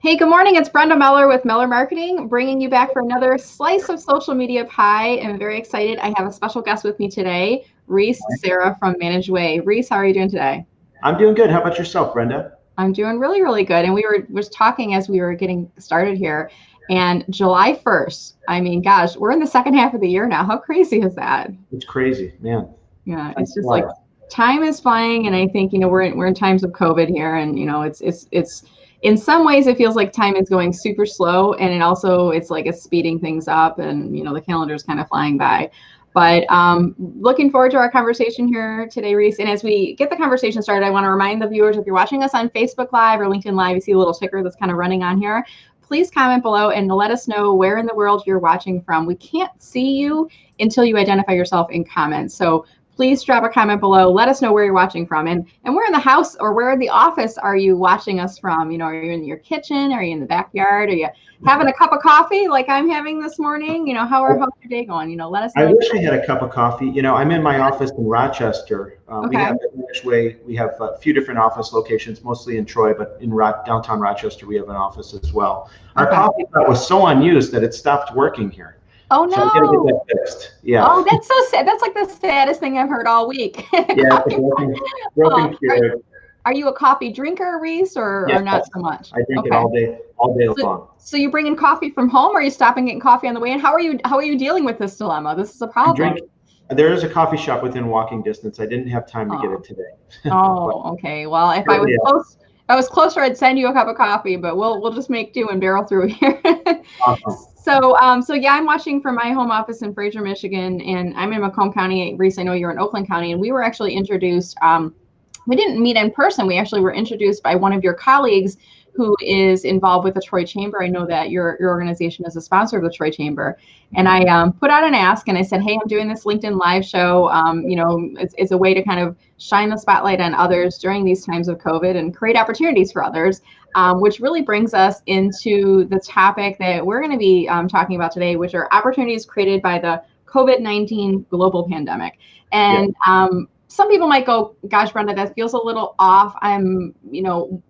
Hey, good morning. It's Brenda Meller with Meller Marketing, bringing you back for another slice of social media pie. I'm very excited. I have a special guest with me today, Reese Serra from Managed Way. Reese, how are you doing today? I'm doing good. How about yourself, Brenda? I'm doing really, really good. And we were just talking as we were getting started here. And July 1st, I mean, gosh, we're in the second half of the year now. How crazy is that? It's crazy, man. Yeah, it's just like time is flying, and I think we're in times of COVID here, and it's in some ways it feels like time is going super slow, and it's like it's speeding things up, and the calendar is kind of flying by. But looking forward to our conversation here today, Reese. And as we get the conversation started, I want to remind the viewers, if you're watching us on Facebook Live or LinkedIn Live, you see a little ticker that's kind of running on here. Please comment below and let us know where in the world you're watching from. We can't see you until you identify yourself in comments. So please drop a comment below. Let us know where you're watching from, and where in the house or where in the office are you watching us from? Are you in your kitchen? Are you in the backyard? Are you having a cup of coffee like I'm having this morning? How's your day going? Let us know. I wish I had a cup of coffee. I'm in my office in Rochester. Okay. We have we have a few different office locations, mostly in Troy, but in downtown Rochester we have an office as well. Our coffee pot was so unused that it stopped working here. Oh no! So I'm gonna get that fixed. Yeah. Oh, that's so sad. That's like the saddest thing I've heard all week. Yeah, it's a broken Keurig. Are you a coffee drinker, Reese, or not so much? I drink it all day long. So you bring in coffee from home, or are you stopping getting coffee on the way in? How are you dealing with this dilemma? This is a problem. There is a coffee shop within walking distance. I didn't have time to get it today. Oh, okay. Well, if I was closer, I'd send you a cup of coffee, but we'll just make do and barrel through here. Awesome. So yeah, I'm watching from my home office in Fraser, Michigan, and I'm in Macomb County. Reese, I know you're in Oakland County, and we were actually introduced. We didn't meet in person. We actually were introduced by one of your colleagues who is involved with the Troy Chamber. I know that your organization is a sponsor of the Troy Chamber. And I put out an ask, and I said, hey, I'm doing this LinkedIn Live show. It's a way to kind of shine the spotlight on others during these times of COVID and create opportunities for others, which really brings us into the topic that we're going to be talking about today, which are opportunities created by the COVID-19 global pandemic. And some people might go, gosh, Brenda, that feels a little off.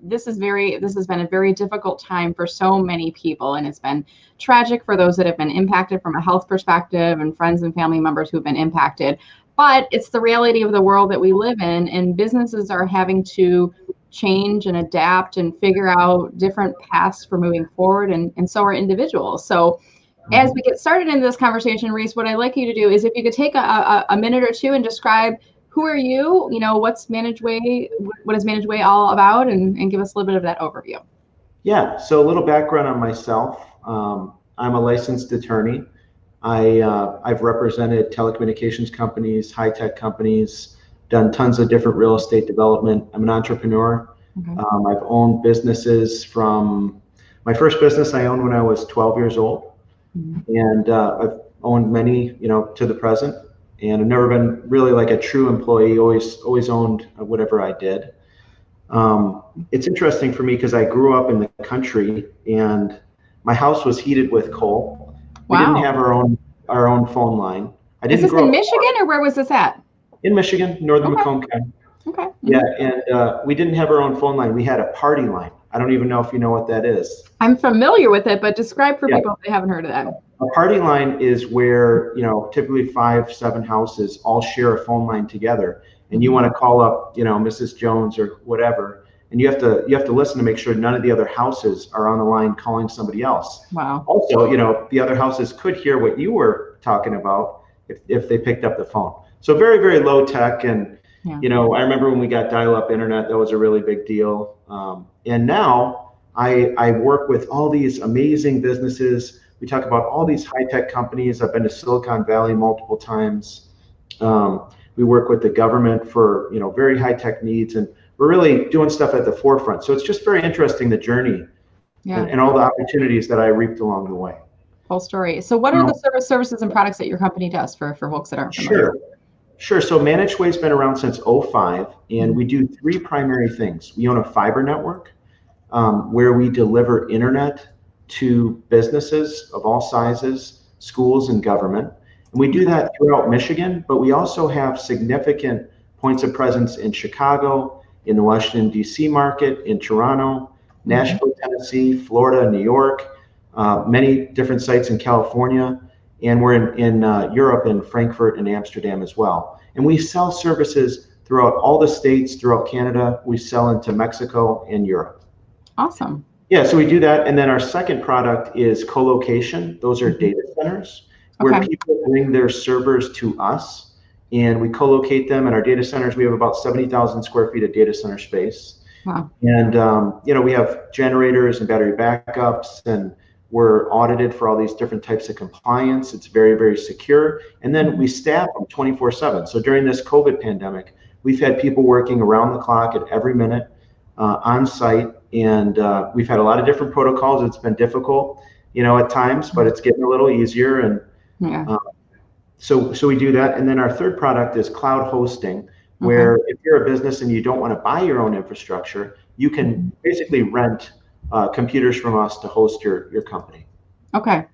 This has been a very difficult time for so many people, and it's been tragic for those that have been impacted from a health perspective, and friends and family members who have been impacted. But it's the reality of the world that we live in, and businesses are having to change and adapt and figure out different paths for moving forward, and so are individuals. So as we get started into this conversation, Reese, what I'd like you to do is if you could take a minute or two and describe who are you, what's Managed Way, what is Managed Way all about, and give us a little bit of that overview. Yeah, so a little background on myself. I'm a licensed attorney. I've represented telecommunications companies, high-tech companies, done tons of different real estate development. I'm an entrepreneur. Okay. I've owned businesses from, my first business I owned when I was 12 years old. Mm-hmm. And I've owned many, to the present. And I've never been really like a true employee, always owned whatever I did. It's interesting for me because I grew up in the country and my house was heated with coal. We didn't have our own phone line. Is this in Michigan, or where was this at? In Michigan, northern Macomb County. Okay. Yeah, and we didn't have our own phone line. We had a party line. I don't even know if you know what that is. I'm familiar with it, but describe for people if they haven't heard of that. A party line is where, typically 5-7 houses all share a phone line together, and you want to call up, Mrs. Jones or whatever, and you have to listen to make sure none of the other houses are on the line calling somebody else. Wow. Also, the other houses could hear what you were talking about if they picked up the phone. So very, very low tech. And, I remember when we got dial-up internet, that was a really big deal. And now I work with all these amazing businesses. We talk about all these high-tech companies. I've been to Silicon Valley multiple times. We work with the government for, very high-tech needs, and we're really doing stuff at the forefront. So it's just very interesting, the journey and all the opportunities that I reaped along the way. Full story. So what are the services and products that your company does for folks that aren't familiar? Sure. So Managed Way's been around since 2005, and we do 3 primary things. We own a fiber network where we deliver internet to businesses of all sizes, schools, and government. And we do that throughout Michigan, but we also have significant points of presence in Chicago, in the Washington, D.C. market, in Toronto, Nashville, Tennessee, Florida, New York, many different sites in California, and we're in Europe, in Frankfurt and Amsterdam as well. And we sell services throughout all the states, throughout Canada. We sell into Mexico and Europe. Awesome. Yeah, so we do that. And then our second product is co-location. Those are data centers where people bring their servers to us, and we co-locate them in our data centers. We have about 70,000 square feet of data center space. Wow. And, we have generators and battery backups, and we're audited for all these different types of compliance. It's very, very secure. And then we staff them 24/7. So during this COVID pandemic, we've had people working around the clock at every minute on site. And we've had a lot of different protocols. It's been difficult, at times, but it's getting a little easier. And so we do that. And then our third product is cloud hosting, where if you're a business and you don't want to buy your own infrastructure, you can basically rent computers from us to host your company. Okay,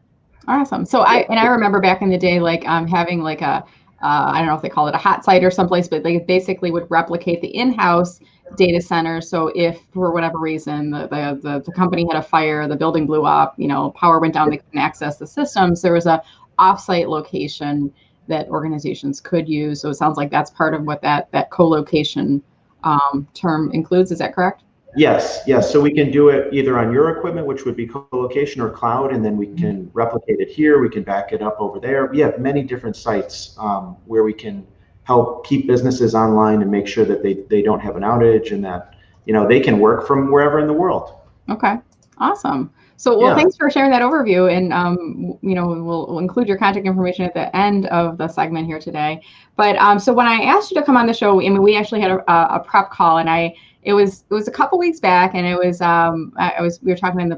awesome. So I remember back in the day, having like a I don't know if they call it a hot site or someplace, but they basically would replicate the in-house data center. So if for whatever reason the company had a fire, the building blew up, power went down, they couldn't access the systems, there was a offsite location that organizations could use. So it sounds like that's part of what that co-location term includes. Is that correct? Yes. So we can do it either on your equipment, which would be co-location, or cloud, and then we can replicate it here. We can back it up over there. We have many different sites where we can help keep businesses online and make sure that they don't have an outage, and that they can work from wherever in the world. Okay, awesome. So, thanks for sharing that overview, and we'll include your contact information at the end of the segment here today. But so when I asked you to come on the show, we actually had a prep call, and it was a couple weeks back, and it was we were talking in the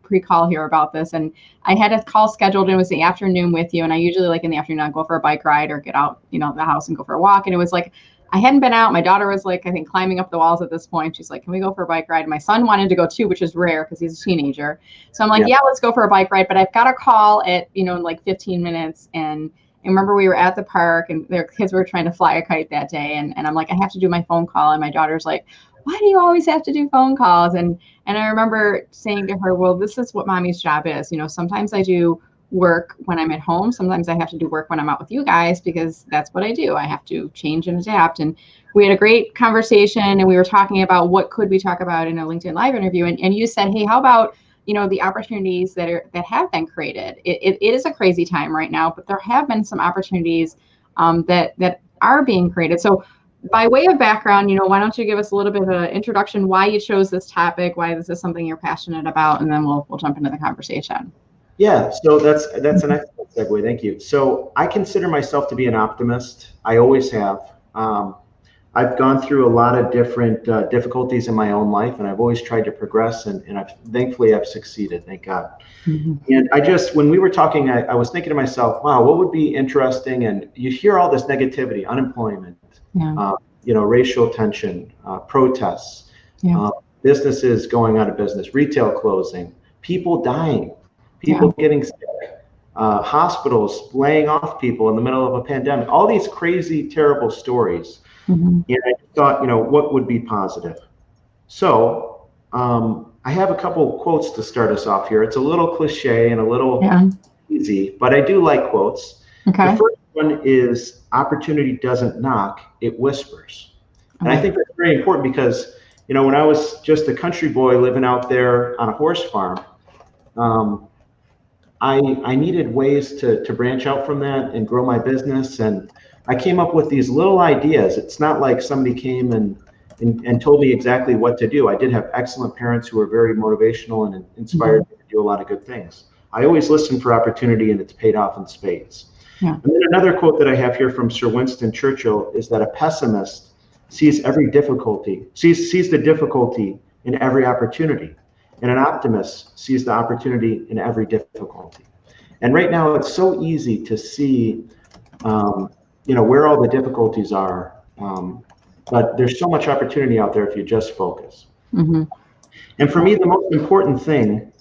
pre-call here about this, and I had a call scheduled, and it was the afternoon with you, and I usually in the afternoon I'd go for a bike ride or get out the house and go for a walk, and it was like I hadn't been out. My daughter was I think climbing up the walls at this point. She's like, can we go for a bike ride? And my son wanted to go too, which is rare because he's a teenager. So I'm like, yeah, let's go for a bike ride. But I've got a call at, in like 15 minutes. And I remember we were at the park and their kids were trying to fly a kite that day. And I'm like, I have to do my phone call. And my daughter's like, why do you always have to do phone calls? And I remember saying to her, well, this is what mommy's job is. Sometimes I do work when I'm at home. Sometimes I have to do work when I'm out with you guys because that's what I do. I have to change and adapt. And we had a great conversation, and we were talking about what could we talk about in a LinkedIn Live interview. And you said, hey, how about, the opportunities that have been created? It is a crazy time right now, but there have been some opportunities that are being created. So by way of background, why don't you give us a little bit of an introduction, why you chose this topic, why this is something you're passionate about, and then we'll jump into the conversation. Yeah, so that's an excellent segue. Thank you. So I consider myself to be an optimist. I always have. I've gone through a lot of different difficulties in my own life, and I've always tried to progress, and thankfully I've succeeded, thank God. Mm-hmm. And when we were talking, I was thinking to myself, wow, what would be interesting? And you hear all this negativity, unemployment, racial tension, protests, businesses going out of business, retail closing, people dying, people getting sick, hospitals laying off people in the middle of a pandemic, all these crazy, terrible stories. Mm-hmm. And I thought, what would be positive? So I have a couple quotes to start us off here. It's a little cliche and a little easy, but I do like quotes. Okay. The first one is, opportunity doesn't knock, it whispers. Okay. And I think that's very important because, when I was just a country boy living out there on a horse farm, I needed ways to branch out from that and grow my business. And I came up with these little ideas. It's not like somebody came and told me exactly what to do. I did have excellent parents who were very motivational and inspired me to do a lot of good things. I always listen for opportunity, and it's paid off in spades. Yeah. And then another quote that I have here from Sir Winston Churchill is that a pessimist sees the difficulty in every opportunity, and an optimist sees the opportunity in every difficulty. And right now, it's so easy to see where all the difficulties are, but there's so much opportunity out there if you just focus. Mm-hmm. And for me, the most important thing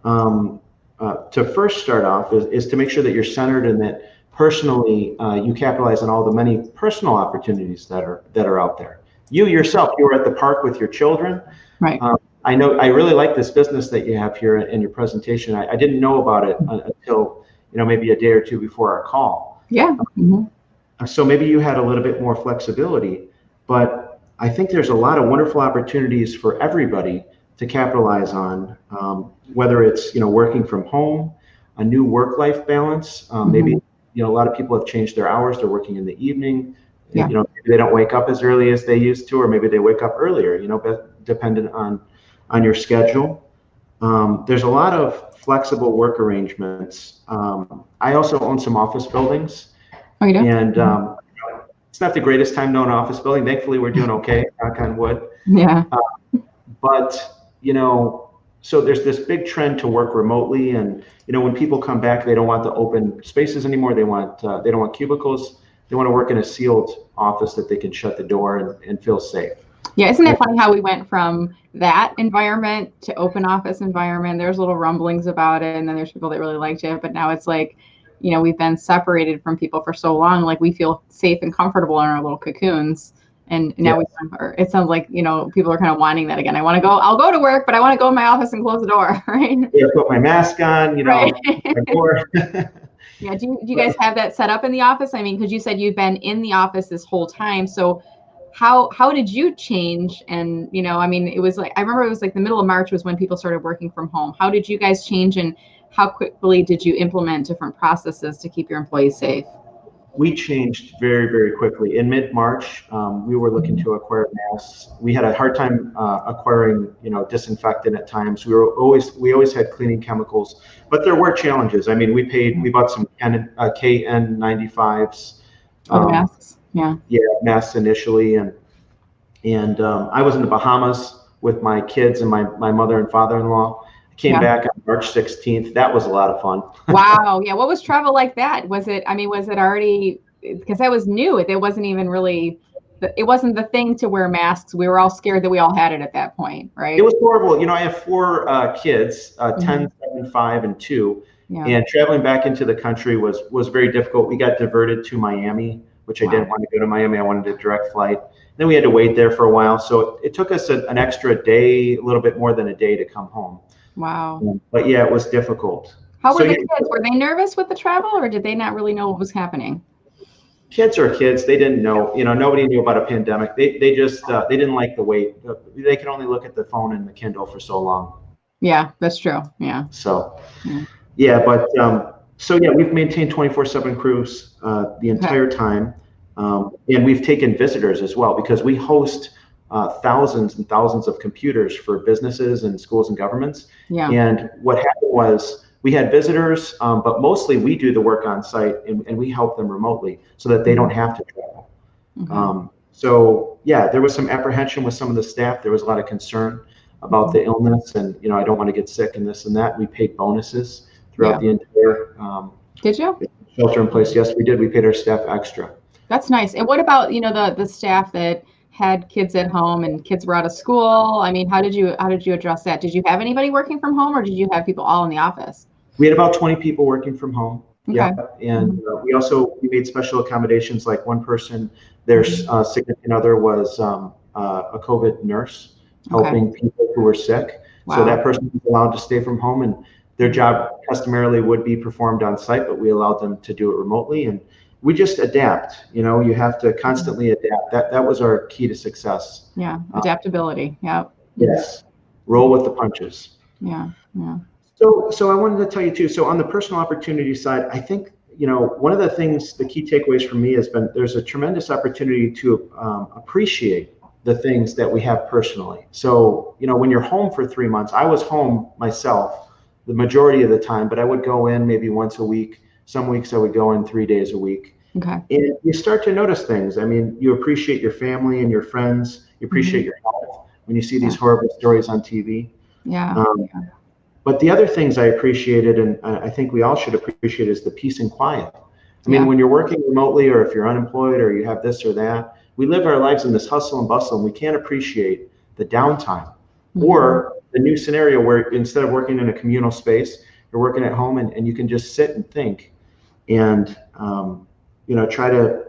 to first start off is to make sure that you're centered and that personally you capitalize on all the many personal opportunities that are out there. You yourself, you were at the park with your children. Right. I know I really like this business that you have here in your presentation. I didn't know about it until, maybe a day or two before our call. Yeah. So maybe you had a little bit more flexibility, but I think there's a lot of wonderful opportunities for everybody to capitalize on, whether it's, working from home, a new work-life balance. Maybe, a lot of people have changed their hours. They're working in the evening. Yeah. Maybe they don't wake up as early as they used to, or maybe they wake up earlier, dependent on your schedule. There's a lot of flexible work arrangements. I also own some office buildings. Oh, you do? And it's not the greatest time to own an office building. Thankfully, we're doing okay, knock on wood. Yeah. But, so there's this big trend to work remotely. And, when people come back, they don't want the open spaces anymore. They don't want cubicles. They want to work in a sealed office that they can shut the door and feel safe. Yeah, isn't it funny how we went from that environment to open office environment? There's little rumblings about it, and then there's people that really liked it, but now it's like, we've been separated from people for so long, like we feel safe and comfortable in our little cocoons, and now it sounds like, people are kind of wanting that again. I'll go to work, but I want to go in my office and close the door, right? Yeah, put my mask on, Right. my door. Yeah, do you guys have that set up in the office? I mean, because you said you've been in the office this whole time, so how did you change? And, it was like, I remember it was like the middle of March was when people started working from home. How did you guys change, and how quickly did you implement different processes to keep your employees safe? We changed very, very quickly. In mid-March, we were looking to acquire masks. We had a hard time acquiring, disinfectant at times. We always had cleaning chemicals, but there were challenges. I mean, we bought some KN95s. Masks. Yeah. Yeah, masks initially, and I was in the Bahamas with my kids and my mother and father-in-law. I came back on March 16th. That was a lot of fun. Wow. Yeah. What was travel like that? Was it already, because that was new. It wasn't even really, it wasn't the thing to wear masks. We were all scared that we all had it at that point, right? It was horrible. I have 4 kids, 10, 7, 5, and 2. Yeah. And traveling back into the country was very difficult. We got diverted to Miami, which I didn't want to go to Miami. I wanted a direct flight. Then we had to wait there for a while. So it took us an extra day, a little bit more than a day to come home. Wow. But yeah, it was difficult. How were the kids? Were they nervous with the travel, or did they not really know what was happening? Kids are kids. They didn't know. Nobody knew about a pandemic. They just they didn't like the wait. They could only look at the phone and the Kindle for so long. Yeah, that's true. Yeah. So, but so yeah, we've maintained 24/7 crews the entire time, and we've taken visitors as well, because we host thousands and thousands of computers for businesses and schools and governments. Yeah. And what happened was we had visitors, but mostly we do the work on site, and we help them remotely so that they don't have to travel. So yeah, there was some apprehension with some of the staff. There was a lot of concern about the illness, and I don't want to get sick and this and that. We paid bonuses throughout the entire Did you? shelter in place. Yes, we did. We paid our staff extra. That's nice. And what about the staff that had kids at home and kids were out of school? I mean, how did you address that? Did you have anybody working from home, or did you have people all in the office? We had about 20 people working from home. Okay. Yeah, and we made special accommodations. Like one person, their significant other was a COVID nurse helping people who were sick. Wow. So that person was allowed to stay from home, and their job customarily would be performed on site, but we allowed them to do it remotely. And we just adapt. You have to constantly adapt. That was our key to success. Yeah, adaptability. Yeah. Yes, roll with the punches. Yeah. So I wanted to tell you too. So on the personal opportunity side, I think one of the key takeaways for me has been there's a tremendous opportunity to appreciate the things that we have personally. So when you're home for 3 months, I was home myself the majority of the time, but I would go in maybe once a week. Some weeks I would go in 3 days a week. Okay. And you start to notice things. I mean, you appreciate your family and your friends. You appreciate your health when you see these horrible stories on TV. Yeah. But the other things I appreciated, and I think we all should appreciate, is the peace and quiet. I mean, when you're working remotely, or if you're unemployed, or you have this or that, we live our lives in this hustle and bustle, and we can't appreciate the downtime. Or the new scenario where instead of working in a communal space, you're working at home, and you can just sit and think and try to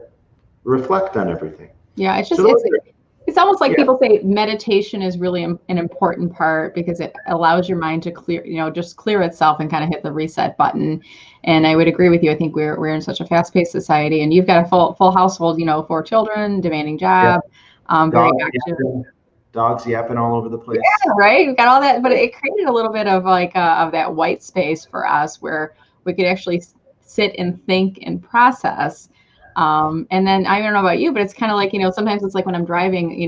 reflect on everything. Yeah, it's It's almost like people say meditation is really an important part because it allows your mind to clear, just clear itself and kind of hit the reset button. And I would agree with you. I think we're in such a fast-paced society, and you've got a full household, 4 children, demanding job, very active. Dogs yapping all over the place. Yeah, right. We've got all that, but it created a little bit of of that white space for us where we could actually sit and think and process. And then I don't know about you, but it's kind of like, sometimes it's like when I'm driving,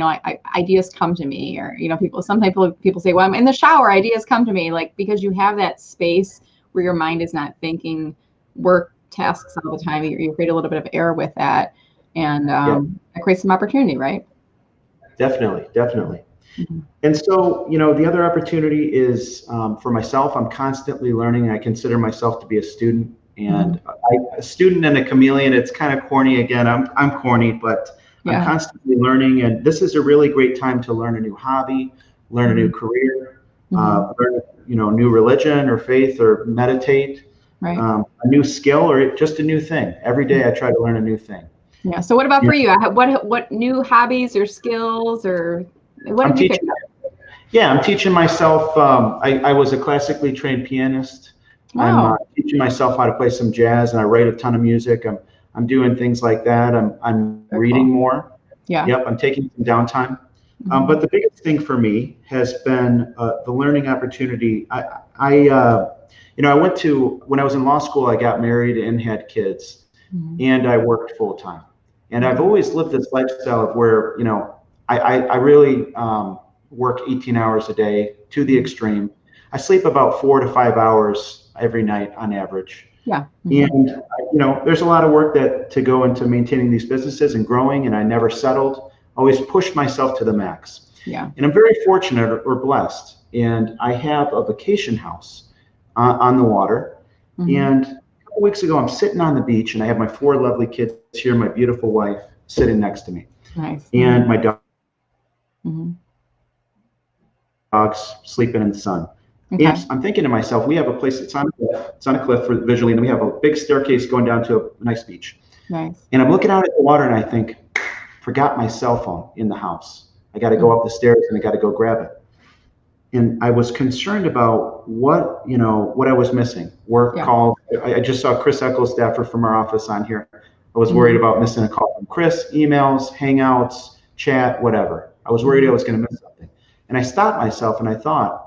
ideas come to me, or, sometimes people say, well, I'm in the shower, ideas come to me, like, because you have that space where your mind is not thinking work tasks all the time. You create a little bit of air with that, and it creates some opportunity, right? Definitely. Mm-hmm. And so, the other opportunity is for myself. I'm constantly learning. I consider myself to be a student, and a student and a chameleon. It's kind of corny again. I'm corny, but I'm constantly learning. And this is a really great time to learn a new hobby, learn a new career, learn, new religion or faith, or meditate, a new skill, or just a new thing. Every day I try to learn a new thing. Yeah. So what about for you? What new hobbies or skills, or what did you pick up? Yeah, I'm teaching myself. I was a classically trained pianist. Wow. I'm teaching myself how to play some jazz, and I write a ton of music. I'm doing things like that. I'm reading more. Yeah. Yep. I'm taking some downtime. But the biggest thing for me has been the learning opportunity. I went to, when I was in law school, I got married and had kids, and I worked full time. And I've always lived this lifestyle of where, I really work 18 hours a day to the extreme. I sleep about 4 to 5 hours every night on average. Yeah. And, there's a lot of work to go into maintaining these businesses and growing, and I never settled, always pushed myself to the max. Yeah. And I'm very fortunate or blessed. And I have a vacation house on the water. And a couple weeks ago, I'm sitting on the beach, and I have my 4 lovely kids here, my beautiful wife sitting next to me. Nice. And my dog. Dogs sleeping in the sun. Okay. And I'm thinking to myself, we have a place that's on a cliff for visually, and we have a big staircase going down to a nice beach. Nice. And I'm looking out at the water, and I think, forgot my cell phone in the house. I got to go up the stairs, and I got to go grab it. And I was concerned about what I was missing. Work calls. I just saw Chris Eckelstaffer from our office on here. I was worried about missing a call from Chris, emails, hangouts, chat, whatever. I was worried I was going to miss something. And I stopped myself and I thought,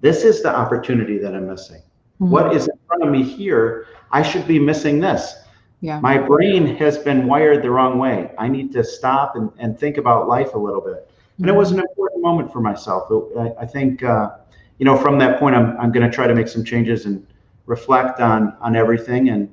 this is the opportunity that I'm missing. What is in front of me here? I should be missing this. Yeah. My brain has been wired the wrong way. I need to stop and think about life a little bit. And it was an important moment for myself. I think, from that point, I'm going to try to make some changes and reflect on everything, and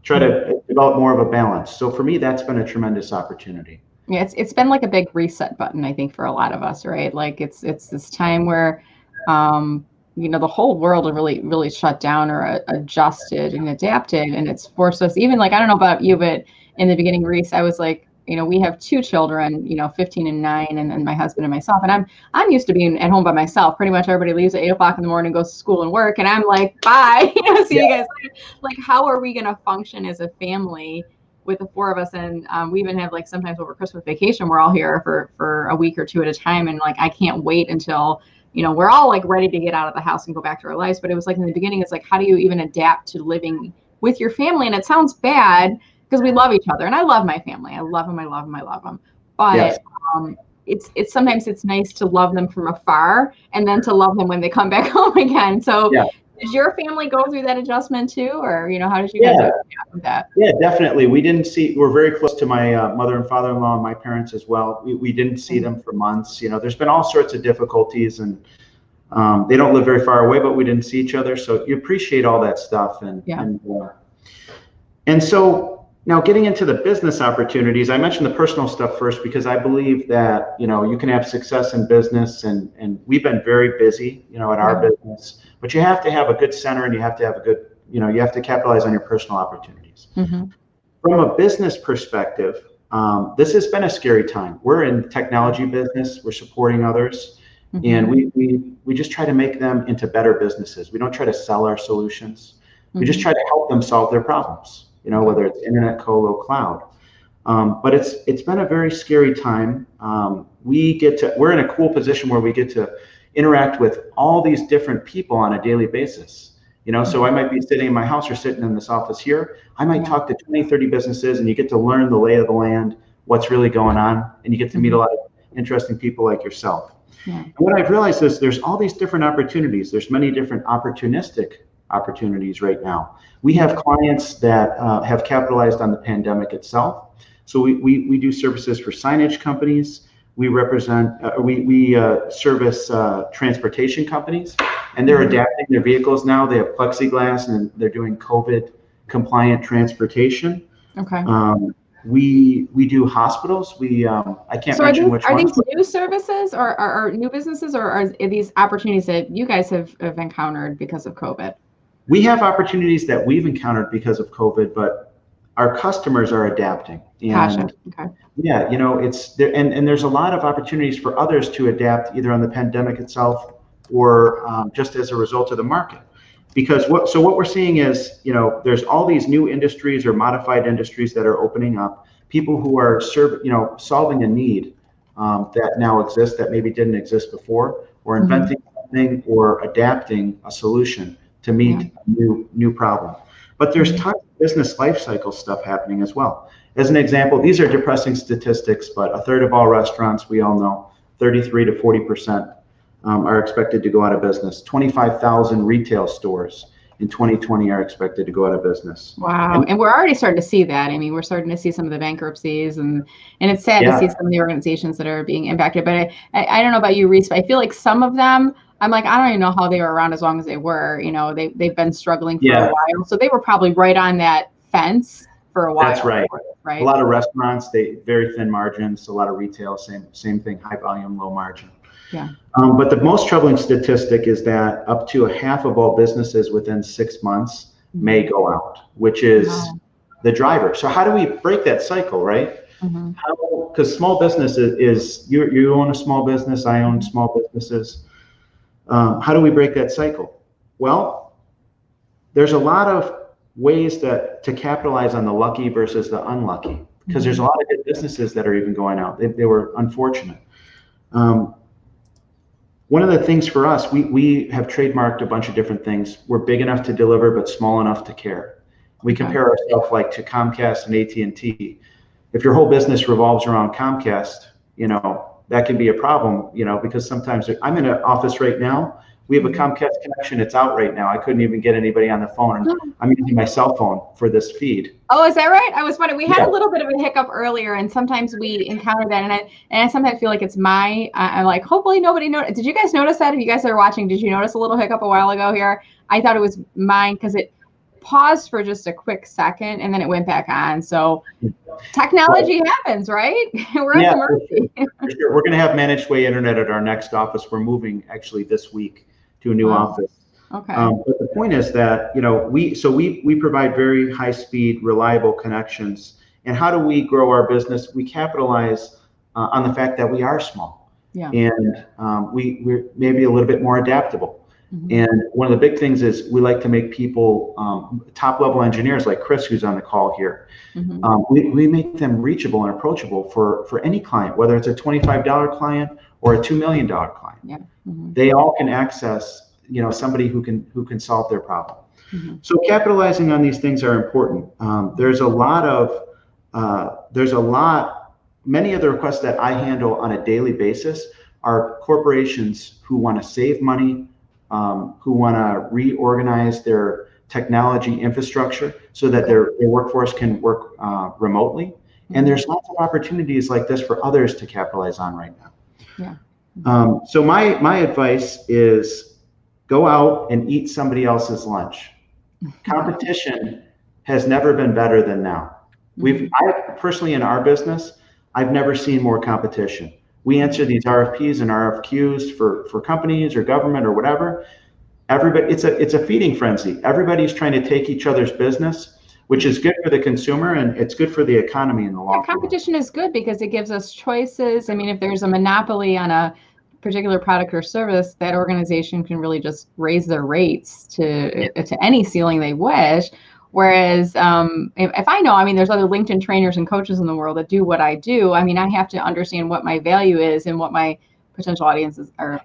try to develop more of a balance. So for me, that's been a tremendous opportunity. Yeah, it's been like a big reset button, I think, for a lot of us, right? Like it's this time where, the whole world really, really shut down or adjusted and adapted, and it's forced us. Even like, I don't know about you, but in the beginning, Reese, I was like, we have 2 children, 15 and 9, and then my husband and myself. And I'm used to being at home by myself. Pretty much everybody leaves at 8 o'clock in the morning, goes to school and work, and I'm like, bye. See you guys later. Like, how are we going to function as a family with the 4 of us? And we even have, like, sometimes over Christmas vacation, we're all here for a week or 2 at a time, and like I can't wait until we're all like ready to get out of the house and go back to our lives. But it was like in the beginning, it's like, how do you even adapt to living with your family? And it sounds bad, because we love each other, and I love my family. I love them. But it's sometimes it's nice to love them from afar, and then to love them when they come back home again. So does your family go through that adjustment too, or how did you guys adapt with that? Yeah, definitely. We're very close to my mother and father-in-law, and my parents as well. We didn't see them for months. There's been all sorts of difficulties, and they don't live very far away, but we didn't see each other. So you appreciate all that stuff, and so. Now, getting into the business opportunities, I mentioned the personal stuff first because I believe that, you can have success in business, and we've been very busy, at our business, but you have to have a good center, and you have to have a good, you have to capitalize on your personal opportunities. From a business perspective, this has been a scary time. We're in the technology business, we're supporting others, and we just try to make them into better businesses. We don't try to sell our solutions. We just try to help them solve their problems. Whether it's internet, colo, cloud. But it's been a very scary time. We're in a cool position where we get to interact with all these different people on a daily basis. So I might be sitting in my house or sitting in this office here. I might talk to 20, 30 businesses, and you get to learn the lay of the land, what's really going on, and you get to meet a lot of interesting people like yourself. Yeah. And what I've realized is there's all these different opportunities. There's many different opportunistic opportunities right now. We have clients that have capitalized on the pandemic itself. So we do services for signage companies. We represent, we service transportation companies, and they're adapting their vehicles now. They have plexiglass and they're doing COVID compliant transportation. Okay. We do hospitals. I can't mention which ones. Are these new services or new businesses, or are these opportunities that you guys have encountered because of COVID? We have opportunities that we've encountered because of COVID, but our customers are adapting. And Gotcha. Okay. yeah, it's there, and there's a lot of opportunities for others to adapt either on the pandemic itself or just as a result of the market. Because what we're seeing is, there's all these new industries or modified industries that are opening up, people who are solving a need that now exists that maybe didn't exist before, or inventing something or adapting a solution to meet a new problem. But there's tons of business life cycle stuff happening as well. As an example, these are depressing statistics, but a third of all restaurants, we all know, 33 to 40% are expected to go out of business. 25,000 retail stores in 2020 are expected to go out of business. Wow. And we're already starting to see that. I mean, we're starting to see some of the bankruptcies, and it's sad to see some of the organizations that are being impacted. But I don't know about you, Reese, but I feel like some of them, I'm like, I don't even know how they were around as long as they were. They've been struggling for a while. So they were probably right on that fence for a while. That's right. Right. A lot of restaurants, very thin margins. A lot of retail, same thing, high volume, low margin. Yeah. But the most troubling statistic is that up to a half of all businesses within 6 months may go out, which is the driver. So how do we break that cycle, right? Because small business is you own a small business, I own small businesses. How do we break that cycle? Well, there's a lot of ways to capitalize on the lucky versus the unlucky, because there's a lot of good businesses that are even going out. They were unfortunate. One of the things for us, we have trademarked a bunch of different things. We're big enough to deliver, but small enough to care. We compare ourselves like to Comcast and AT&T. If your whole business revolves around Comcast, that can be a problem, because sometimes I'm in an office right now. We have a Comcast connection. It's out right now. I couldn't even get anybody on the phone. I'm using my cell phone for this feed. Oh, is that right? I was wondering. We had a little bit of a hiccup earlier, and sometimes we encounter that. And I sometimes feel like it's I'm like, hopefully nobody noticed. Did you guys notice that? If you guys are watching, did you notice a little hiccup a while ago here? I thought it was mine because it paused for just a quick second and then it went back on. So technology happens, right? We're at the mercy. For sure. We're going to have managed way internet at our next office. We're moving actually this week to a new office. Okay. But the point is that, we provide very high speed, reliable connections. And how do we grow our business? We capitalize on the fact that we are small. Yeah. And we're maybe a little bit more adaptable. And one of the big things is we like to make people top level engineers like Chris, who's on the call here. We make them reachable and approachable for any client, whether it's a $25 client or a $2 million client. Yeah. They all can access, somebody who can solve their problem. So capitalizing on these things are important. Many of the requests that I handle on a daily basis are corporations who want to save money, who want to reorganize their technology infrastructure so that their workforce can work remotely. And there's lots of opportunities like this for others to capitalize on right now. Yeah. So my advice is go out and eat somebody else's lunch. Competition has never been better than now. I personally, in our business, I've never seen more competition. We answer these RFPs and RFQs for companies or government or whatever. Everybody, it's a feeding frenzy. Everybody's trying to take each other's business, which is good for the consumer and it's good for the economy in the long run. Competition is good because it gives us choices. I mean, if there's a monopoly on a particular product or service, that organization can really just raise their rates to any ceiling they wish. Whereas if I know, I mean, there's other LinkedIn trainers and coaches in the world that do what I do. I mean, I have to understand what my value is and what my potential audiences are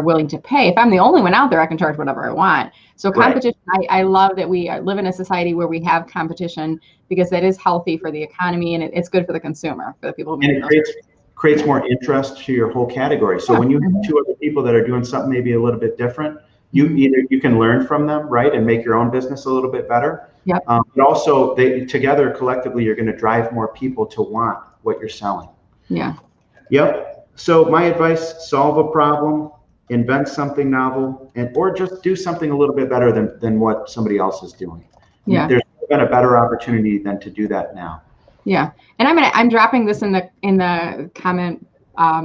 willing to pay. If I'm the only one out there, I can charge whatever I want. So competition, right. I love that we live in a society where we have competition, because that is healthy for the economy, and it's good for the consumer, for the people who make it creates more interest to your whole category. So when you have two other people that are doing something maybe a little bit different, you can learn from them, right, and make your own business a little bit better. Yep. But also, together collectively, you're going to drive more people to want what you're selling. Yeah. Yep. So my advice: solve a problem, invent something novel, or just do something a little bit better than what somebody else is doing. Yeah. There's been a better opportunity than to do that now. Yeah, and I'm dropping this in the comment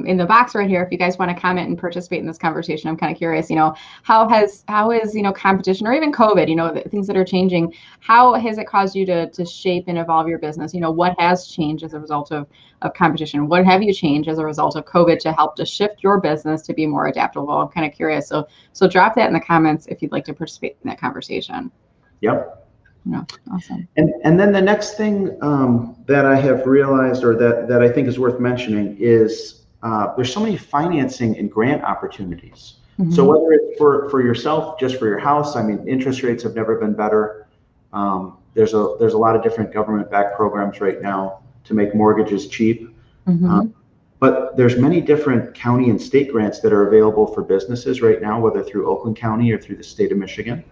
in the box right here. If you guys want to comment and participate in this conversation, I'm kind of curious. How is competition, or even COVID, the things that are changing, how has it caused you to shape and evolve your business? What has changed as a result of competition? What have you changed as a result of COVID to help to shift your business to be more adaptable? I'm kind of curious. So drop that in the comments if you'd like to participate in that conversation. Yep. Yeah, awesome. And then the next thing that I have realized, or that I think is worth mentioning, is there's so many financing and grant opportunities. Mm-hmm. So whether it's for yourself, just for your house, I mean, interest rates have never been better. There's a lot of different government-backed programs right now to make mortgages cheap. Mm-hmm. But there's many different county and state grants that are available for businesses right now, whether through Oakland County or through the state of Michigan.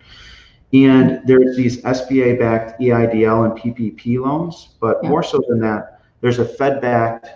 And there's these SBA-backed EIDL and PPP loans, but more so than that, there's a Fed-backed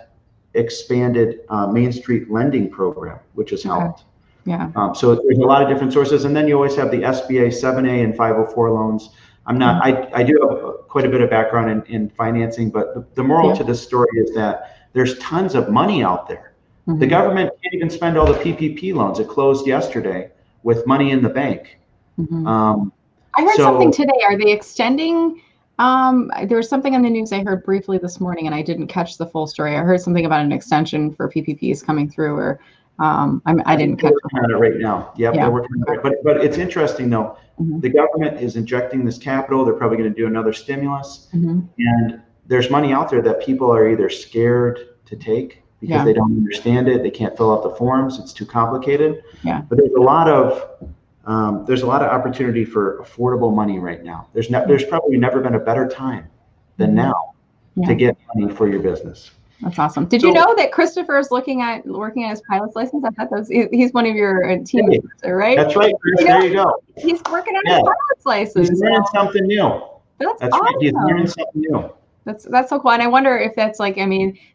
expanded Main Street lending program, which has helped. Yeah. So there's a lot of different sources, and then you always have the SBA 7A and 504 loans. I do have quite a bit of background in financing, but the moral to this story is that there's tons of money out there. Mm-hmm. The government can't even spend all the PPP loans. It closed yesterday with money in the bank. Mm-hmm. I heard something today. Are they extending? There was something on the news I heard briefly this morning, and I didn't catch the full story. I heard something about an extension for PPPs coming through, or I didn't catch it right now. Yep, they're working on it. But it's interesting though. Mm-hmm. The government is injecting this capital. They're probably going to do another stimulus, and there's money out there that people are either scared to take because they don't understand it. They can't fill out the forms. It's too complicated. Yeah. But there's a lot of opportunity for affordable money right now. There's probably never been a better time than now to get money for your business. That's awesome. Did you know that Christopher is working on his pilot's license? I thought he's one of your teammates, right? That's right, Chris. There you go. He's working on his pilot's license. He's learning something new. That's awesome. Right. He's learning something new. That's so cool. And I wonder if that's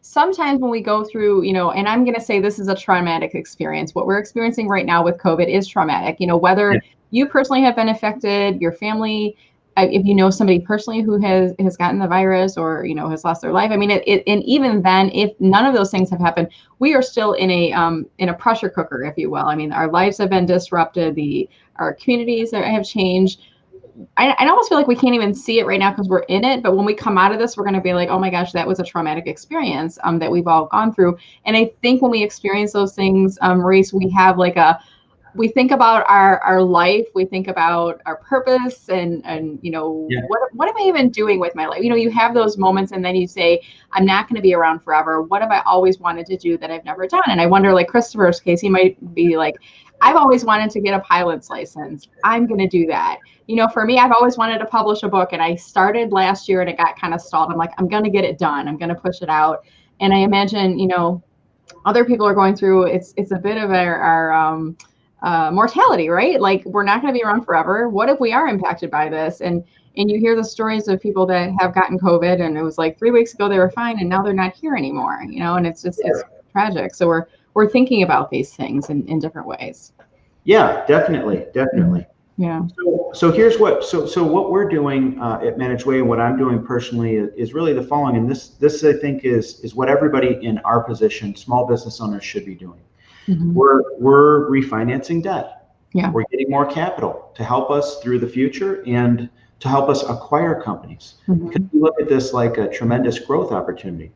sometimes when we go through, and I'm going to say this is a traumatic experience. What we're experiencing right now with COVID is traumatic, whether you personally have been affected, your family, if you know somebody personally who has gotten the virus or, has lost their life. I mean, and even then, if none of those things have happened, we are still in a pressure cooker, if you will. I mean, our lives have been disrupted. Our communities have changed. I almost feel like we can't even see it right now because we're in it. But when we come out of this, we're going to be like, oh my gosh, that was a traumatic experience that we've all gone through. And I think when we experience those things, Reese, we have we think about our life, we think about our purpose and what am I even doing with my life? You have those moments and then you say, I'm not going to be around forever. What have I always wanted to do that I've never done? And I wonder, like Christopher's case, he might be like, I've always wanted to get a pilot's license. I'm going to do that. For me, I've always wanted to publish a book, and I started last year and it got kind of stalled. I'm like, I'm going to get it done. I'm going to push it out. And I imagine, other people are going through, it's a bit of our mortality, right? Like, we're not going to be around forever. What if we are impacted by this? And you hear the stories of people that have gotten COVID and it was like 3 weeks ago they were fine and now they're not here anymore, and it's just, it's tragic. So we're thinking about these things in different ways. Yeah, definitely. Yeah. So here's what we're doing at Managed Way, and what I'm doing personally is really the following. And this I think is what everybody in our position, small business owners, should be doing. Mm-hmm. We're refinancing debt. Yeah. We're getting more capital to help us through the future and to help us acquire companies. Mm-hmm. Because we look at this like a tremendous growth opportunity.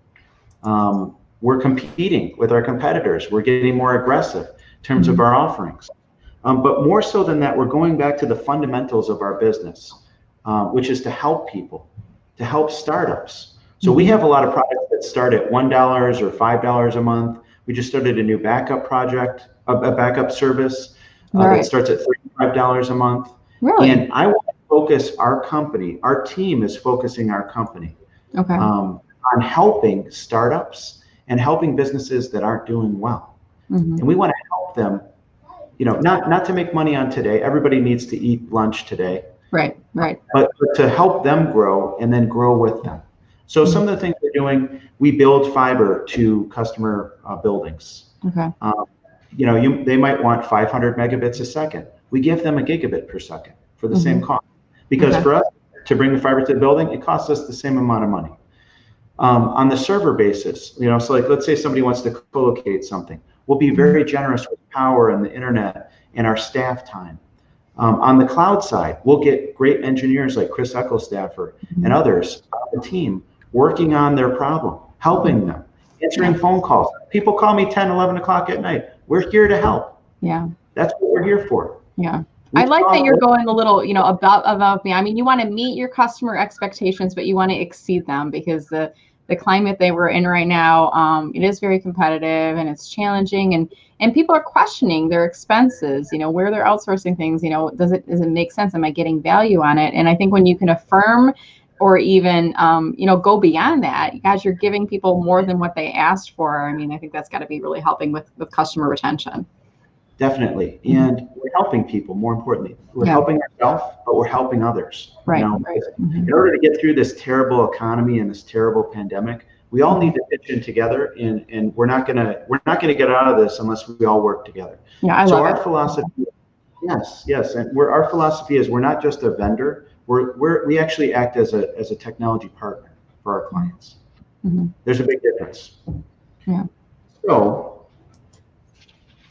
We're competing with our competitors. We're getting more aggressive in terms of our offerings. But more so than that, we're going back to the fundamentals of our business. which is to help people, to help startups. So we have a lot of products that start at $1 or $5 a month. We just started a new backup project, a backup service that starts at $35 a month. Really? And I want to focus our company, our team is focusing our company on helping startups and helping businesses that aren't doing well. And we want to help them, not to make money on today. Everybody needs to eat lunch today. Right. But to help them grow and then grow with them. So some of the things we're doing, we build fiber to customer buildings. They might want 500 megabits a second. We give them a gigabit per second for the same cost. Because for us to bring the fiber to the building, it costs us the same amount of money. On the server basis, so like let's say somebody wants to co-locate something. We'll be very generous with power and the internet and our staff time. On the cloud side, we'll get great engineers like Chris Eckelstaffer and others on the team working on their problem, helping them, answering phone calls. People call me 10, 11 o'clock at night. We're here to help. Yeah. That's what we're here for. Yeah. I like that you're going a little, above me. I mean, you want to meet your customer expectations, but you want to exceed them because the climate that we're in right now, it is very competitive and it's challenging, and people are questioning their expenses, where they're outsourcing things, does it make sense? Am I getting value on it? And I think when you can affirm or even, go beyond that, guys, you're giving people more than what they asked for. I mean, I think that's got to be really helping with customer retention. Definitely. And we're helping people, more importantly. We're helping ourselves, but we're helping others. Right. In order to get through this terrible economy and this terrible pandemic, we all need to pitch in together, and we're not gonna get out of this unless we all work together. Yeah, I love our philosophy. Yes, and our philosophy is we're not just a vendor. We actually act as a technology partner for our clients. There's a big difference. Yeah. So,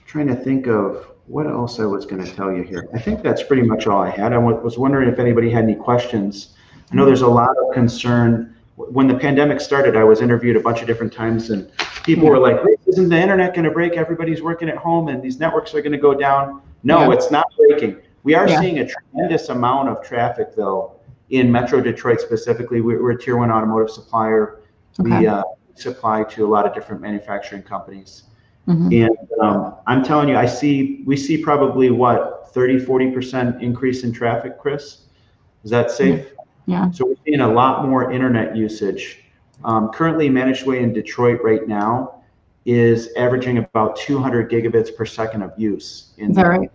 trying to think of what else I was going to tell you here. I think that's pretty much all I had. I was wondering if anybody had any questions. I know there's a lot of concern. When the pandemic started, I was interviewed a bunch of different times, and people were like, isn't the internet going to break? Everybody's working at home and these networks are going to go down. No, it's not breaking. We are seeing a tremendous amount of traffic, though, in Metro Detroit specifically. We're a tier 1 automotive supplier. We supply to a lot of different manufacturing companies. And I'm telling you, we see probably 30-40% increase in traffic, Chris. Is that safe? Yeah. So we're seeing a lot more internet usage. Currently, Managed Way in Detroit right now is averaging about 200 gigabits per second of use in the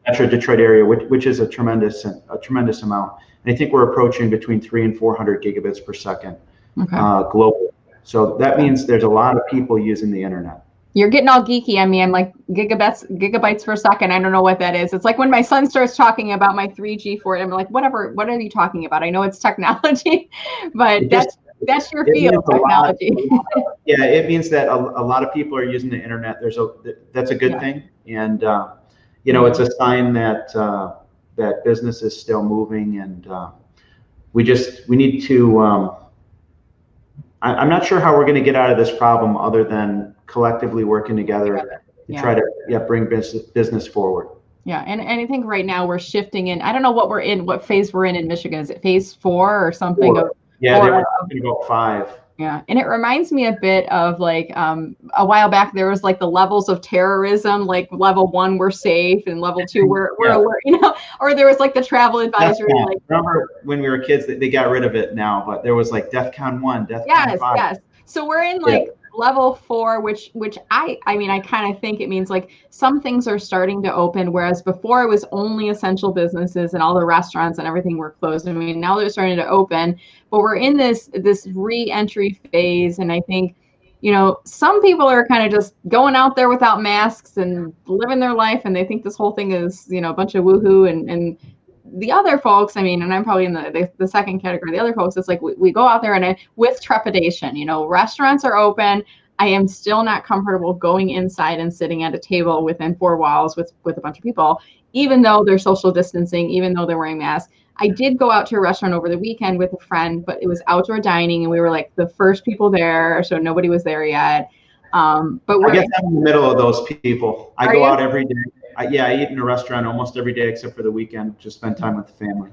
Metro Detroit area, which is a tremendous amount. And I think we're approaching between 300 and 400 gigabits per second globally. So that means there's a lot of people using the internet. You're getting all geeky on me. I'm like gigabytes per second. I don't know what that is. It's like when my son starts talking about my 3G, 4G, I'm like, whatever. What are you talking about? I know it's technology, but that's your field, technology. Yeah, it means that a lot of people are using the internet. That's a good thing, and it's a sign that that business is still moving, and we need to. I'm not sure how we're going to get out of this problem other than collectively working together to try to bring business forward. Yeah, and I think right now we're shifting in. I don't know what phase we're in Michigan. Is it phase 4 or something? They were talking about 5. Yeah, and it reminds me a bit of like a while back there was like the levels of terrorism, like level 1 we're safe and level 2 we're alert, or there was like the travel advisory. Like, remember when we were kids, they got rid of it now, but there was like DEFCON 1, DEFCON 5. Yes. So we're in like level 4, which I kind of think it means like some things are starting to open, whereas before it was only essential businesses and all the restaurants and everything were closed. I mean, now they're starting to open, but we're in this re-entry phase. And I think, some people are kind of just going out there without masks and living their life, and they think this whole thing is, a bunch of woohoo. And the other folks, and I'm probably in the second category, the other folks, it's like we go out there and with trepidation, restaurants are open. I am still not comfortable going inside and sitting at a table within 4 walls with a bunch of people, even though they're social distancing, even though they're wearing masks. I did go out to a restaurant over the weekend with a friend, but it was outdoor dining and we were like the first people there. So nobody was there yet. But I guess I'm in the middle of those people. I go out every day. I eat in a restaurant almost every day except for the weekend. Just spend time with the family.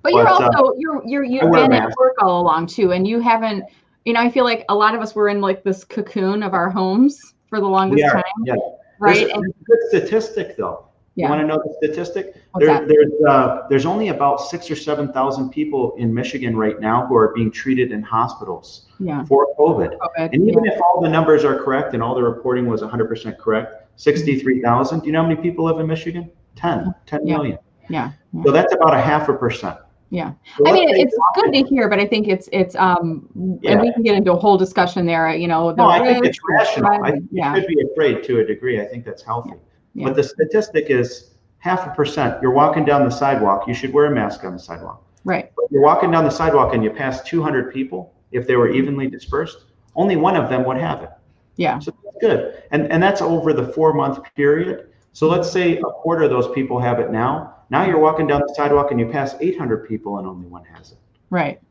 But you're also you've been at work all along too, and you haven't. I feel like a lot of us were in like this cocoon of our homes for the longest time. Yeah. Right. There's a good statistic though. Yeah. You want to know the statistic? What's There's only about 6,000 or 7,000 people in Michigan right now who are being treated in hospitals for COVID. And even if all the numbers are correct and all the reporting was 100% correct, 63,000. Do you know how many people live in Michigan? 10 million. Yeah. So that's about 0.5%. Yeah. So I mean, it's good to hear, but I think it's and we can get into a whole discussion there, I think it's rational. You should be afraid to a degree. I think that's healthy. Yeah. But the statistic is 0.5%. You're walking down the sidewalk. You should wear a mask on the sidewalk. Right. But you're walking down the sidewalk and you pass 200 people. If they were evenly dispersed, only one of them would have it. Yeah. So that's good. And that's over the 4-month period. So let's say a quarter of those people have it now. Now you're walking down the sidewalk and you pass 800 people and only one has it. Right.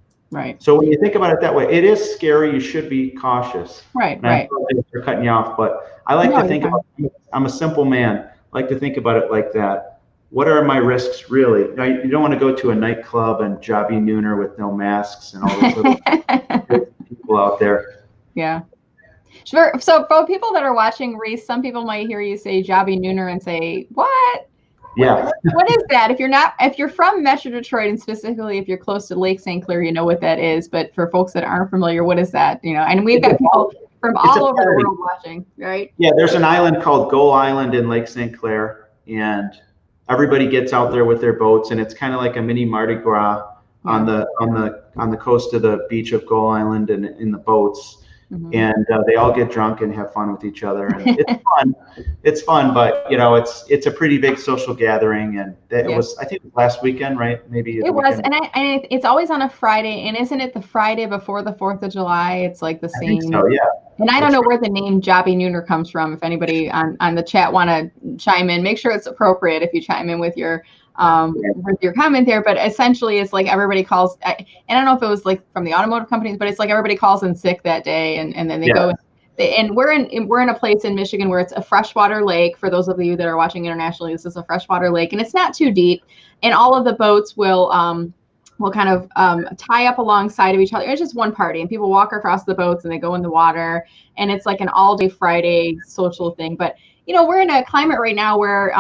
So when you think about it that way, it is scary. You should be cautious. Right. I'm for cutting you off, but I like to think about it. I'm a simple man. I like to think about it like that. What are my risks really? Now, you don't want to go to a nightclub and jobby nooner with no masks and all those other people out there. Yeah. Sure. So for people that are watching, Reese, some people might hear you say jobby nooner and say, what? Yeah. What is that? If you're from Metro Detroit, and specifically if you're close to Lake St. Clair, you know what that is. But for folks that aren't familiar, what is that? And we've got people from all over the world watching, right? Yeah, there's an island called Gull Island in Lake St. Clair, and everybody gets out there with their boats, and it's kind of like a mini Mardi Gras on the coast of the beach of Gull Island and in the boats. Mm-hmm. And they all get drunk and have fun with each other. And it's fun. It's fun, but it's a pretty big social gathering. And it was, I think, last weekend, right? Maybe it was. And it's always on a Friday. And isn't it the Friday before the 4th of July? It's like the same. I think so, yeah. And I don't know where the name Jobby Nooner comes from. If anybody on the chat want to chime in, make sure it's appropriate if you chime in with your comment there. But essentially it's like everybody calls, and I don't know if it was like from the automotive companies, but it's like everybody calls in sick that day, and then they go and we're in a place in Michigan where it's a freshwater lake. For those of you that are watching internationally, this is a freshwater lake, and it's not too deep, and all of the boats will kind of tie up alongside of each other. It's just one party, and people walk across the boats and they go in the water, and it's like an all-day Friday social thing. But we're in a climate right now where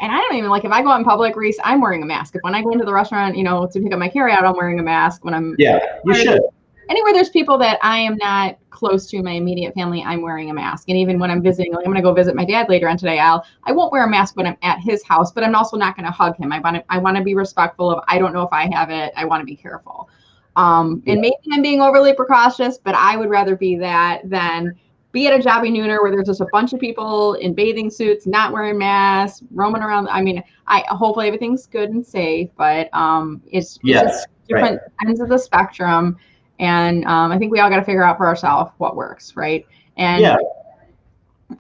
and I don't even if I go out in public, Reese, I'm wearing a mask. If when I go into the restaurant, to pick up my carryout, I'm wearing a mask. When I'm you should. Anywhere there's people that I am not close to, my immediate family, I'm wearing a mask. And even when I'm visiting, I'm going to go visit my dad later on today, I won't wear a mask when I'm at his house, but I'm also not going to hug him. I want to be respectful of, I don't know if I have it. I want to be careful. And maybe I'm being overly precautious, but I would rather be that than be at a jobby nooner where there's just a bunch of people in bathing suits, not wearing masks, roaming around. I mean, hopefully everything's good and safe, but it's just different ends of the spectrum. And I think we all got to figure out for ourselves what works, right? And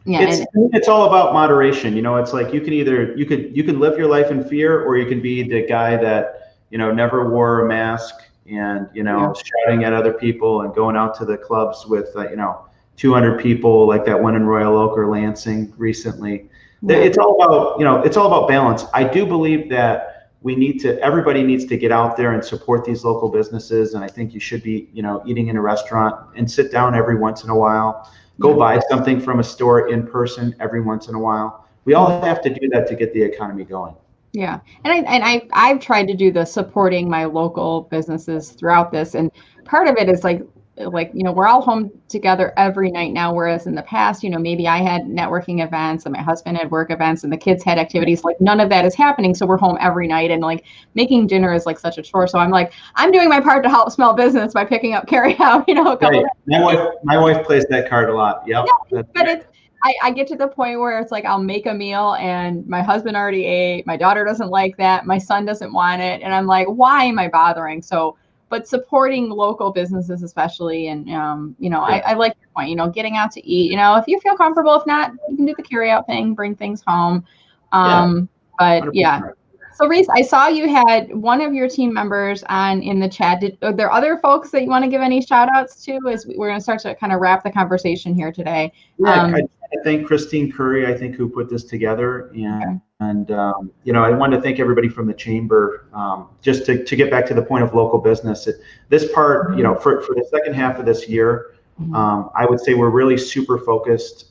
it's all about moderation. It's like you can live your life in fear, or you can be the guy that never wore a mask and shouting at other people and going out to the clubs with 200 people, like that one in Royal Oak or Lansing recently. Yeah. It's all about balance. I do believe that everybody needs to get out there and support these local businesses. And I think you should be, eating in a restaurant and sit down every once in a while, go buy something from a store in person every once in a while. We all have to do that to get the economy going. Yeah. And I've tried to do the supporting my local businesses throughout this. And part of it is we're all home together every night now, whereas in the past, maybe I had networking events and my husband had work events and the kids had activities. None of that is happening, so we're home every night, and making dinner is such a chore. So I'm doing my part to help small business by picking up carry out. Right. My wife plays that card a lot. Yep. Yeah, but I get to the point where it's I'll make a meal and my husband already ate, my daughter doesn't like that, my son doesn't want it, and I'm like, why am I bothering? So. But supporting local businesses, especially, and I like your point. Getting out to eat. If you feel comfortable, if not, you can do the carry out thing, bring things home. But yeah. So Reese, I saw you had one of your team members in the chat. Are there other folks that you want to give any shout outs to? As we're going to start to kind of wrap the conversation here today. Yeah, to thank Christine Curry, I think, who put this together. And I wanted to thank everybody from the chamber. Just to get back to the point of local business, this part, for the second half of this year, I would say we're really super focused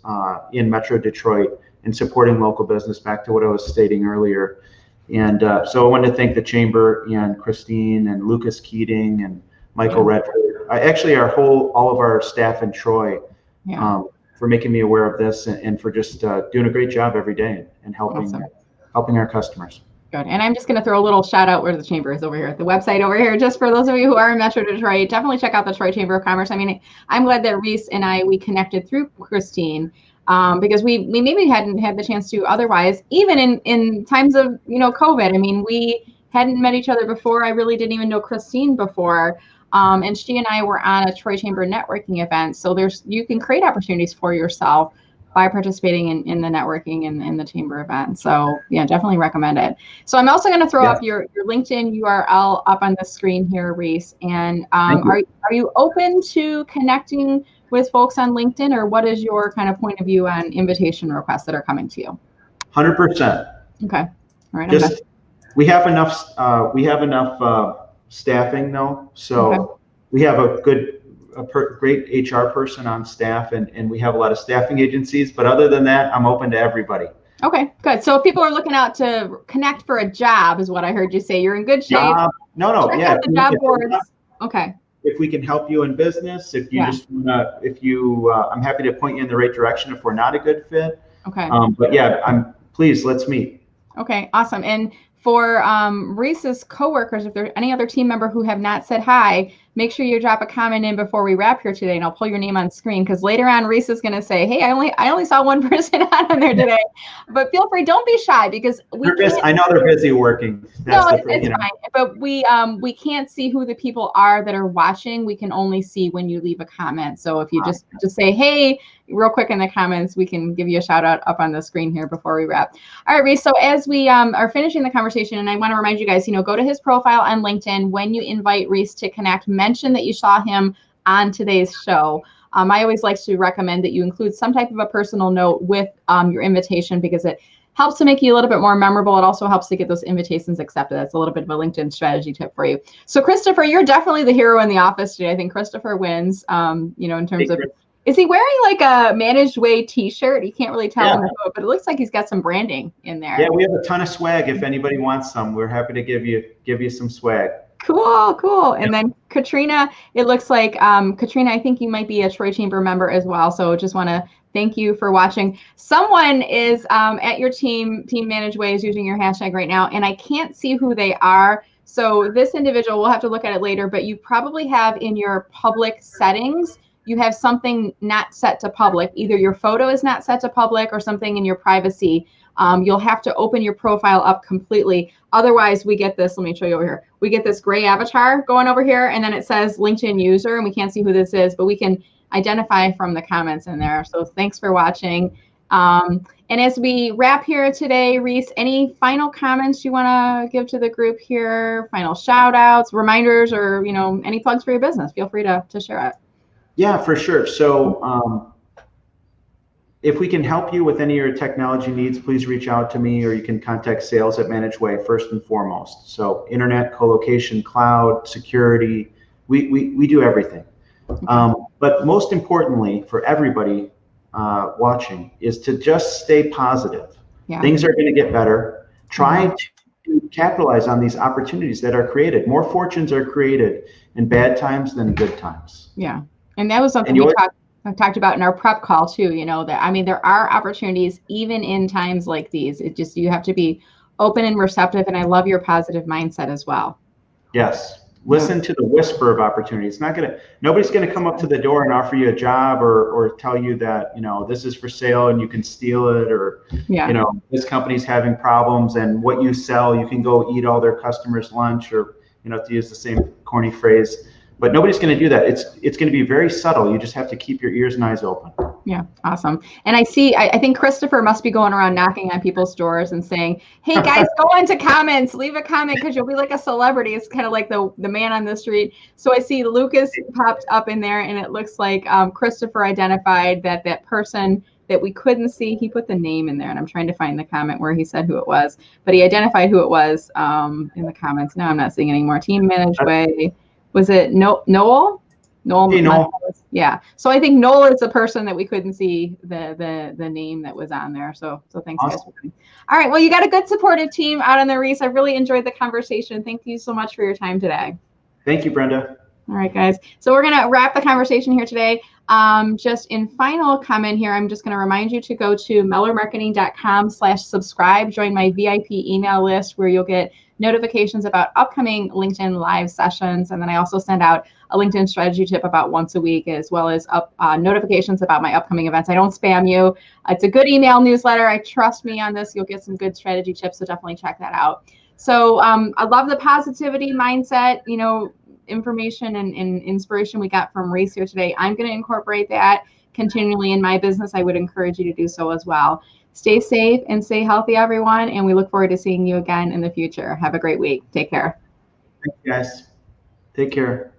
in Metro Detroit and supporting local business, back to what I was stating earlier. And so I wanted to thank the chamber and Christine and Lucas Keating and Michael Redford. Actually, all of our staff in Troy, for making me aware of this and for just doing a great job every day and helping our customers. Good. And I'm just going to throw a little shout out where the chamber is over here, the website over here, just for those of you who are in Metro Detroit. Definitely check out the Troy Chamber of Commerce. I mean, I'm glad that Reese and we connected through Christine, because we maybe hadn't had the chance to otherwise, even in times of COVID. I mean, we hadn't met each other before. I really didn't even know Christine before. And she and I were on a Troy Chamber networking event. So you can create opportunities for yourself by participating in the networking and in the chamber event. So yeah, definitely recommend it. So I'm also going to throw up your LinkedIn URL up on the screen here, Reese. And are you open to connecting with folks on LinkedIn, or what is your kind of point of view on invitation requests that are coming to you? 100%. Okay. All right. We have enough staffing though. So we have a great HR person on staff, and we have a lot of staffing agencies, but other than that, I'm open to everybody. Okay, good. So if people are looking out to connect for a job, is what I heard you say. You're in good shape. Check out the job boards. Okay. If we can help you in business, if you just wanna, I'm happy to point you in the right direction if we're not a good fit. Okay. But please, let's meet. Okay, awesome. And for Reese's coworkers, if there's any other team member who have not said hi, make sure you drop a comment in before we wrap here today, and I'll pull your name on screen, because later on Reese is going to say, hey, I only saw one person on there today. But feel free, don't be shy, because I know they're busy working. It's fine. But we can't see who the people are that are watching. We can only see when you leave a comment. So if you just say, hey, real quick in the comments, we can give you a shout out up on the screen here before we wrap. All right, Reese. So as we are finishing the conversation, and I want to remind you guys, go to his profile on LinkedIn. When you invite Reese to connect, mention that you saw him on today's show. I always like to recommend that you include some type of a personal note with your invitation, because it helps to make you a little bit more memorable. It also helps to get those invitations accepted. That's a little bit of a LinkedIn strategy tip for you. So Christopher, you're definitely the hero in the office today. I think Christopher wins, in terms of, is he wearing like a Managed Way t-shirt? You can't really tell on the photo, but it looks like he's got some branding in there. Yeah, we have a ton of swag. If anybody wants some, we're happy to give you some swag. Cool. And then Katrina, it looks like, Katrina, I think you might be a Troy Chamber member as well. So just want to thank you for watching. Someone is at your Team Managed Way is using your hashtag right now, and I can't see who they are. So this individual, we'll have to look at it later, but you probably have in your public settings, you have something not set to public. Either your photo is not set to public or something in your privacy. You'll have to open your profile up completely. Otherwise, we get this. Let me show you over here. We get this gray avatar going over here, and then it says LinkedIn user, and we can't see who this is, but we can identify from the comments in there. So thanks for watching. And as we wrap here today, Reese, any final comments you want to give to the group here? Final shout outs, reminders, or any plugs for your business? Feel free to share it. Yeah, for sure. So if we can help you with any of your technology needs, please reach out to me, or you can contact sales at Managed Way first and foremost. So internet, co-location, cloud, security, we do everything. But most importantly for everybody watching is to just stay positive. Things are going to get better. Try to capitalize on these opportunities that are created. More fortunes are created in bad times than good times. Yeah. And that was something we talked about in our prep call too, that, there are opportunities even in times like these. It just, you have to be open and receptive. And I love your positive mindset as well. Yes. Listen to the whisper of opportunity. It's nobody's going to come up to the door and offer you a job or tell you that, this is for sale and you can steal it, or, this company's having problems and what you sell, you can go eat all their customers' lunch, or, to use the same corny phrase. But nobody's going to do that. It's going to be very subtle. You just have to keep your ears and eyes open. Yeah, awesome. And I think Christopher must be going around knocking on people's doors and saying, hey guys, go into comments, leave a comment, because you'll be like a celebrity. It's kind of like the man on the street. So I see Lucas popped up in there, and it looks like Christopher identified that person that we couldn't see. He put the name in there, and I'm trying to find the comment where he said who it was, but he identified who it was in the comments. Now I'm not seeing anymore. Team managed by, was it Noel? Hey, Noel. Yeah. So I think Noel is the person that we couldn't see the name that was on there. So thanks, guys, for coming. All right. Well, you got a good supportive team out on the Reese. I really enjoyed the conversation. Thank you so much for your time today. Thank you, Brenda. All right, guys. So we're going to wrap the conversation here today. Just in final comment here, I'm just going to remind you to go to mellermarketing.com/subscribe. Join my VIP email list where you'll get notifications about upcoming LinkedIn live sessions. And then I also send out a LinkedIn strategy tip about once a week, as well as notifications about my upcoming events. I don't spam you. It's a good email newsletter. I trust me on this. You'll get some good strategy tips. So definitely check that out. So I love the positivity mindset, information and inspiration we got from Reese here today. I'm going to incorporate that continually in my business. I would encourage you to do so as well. Stay safe and stay healthy, everyone. And we look forward to seeing you again in the future. Have a great week. Take care. Thanks, guys. Take care.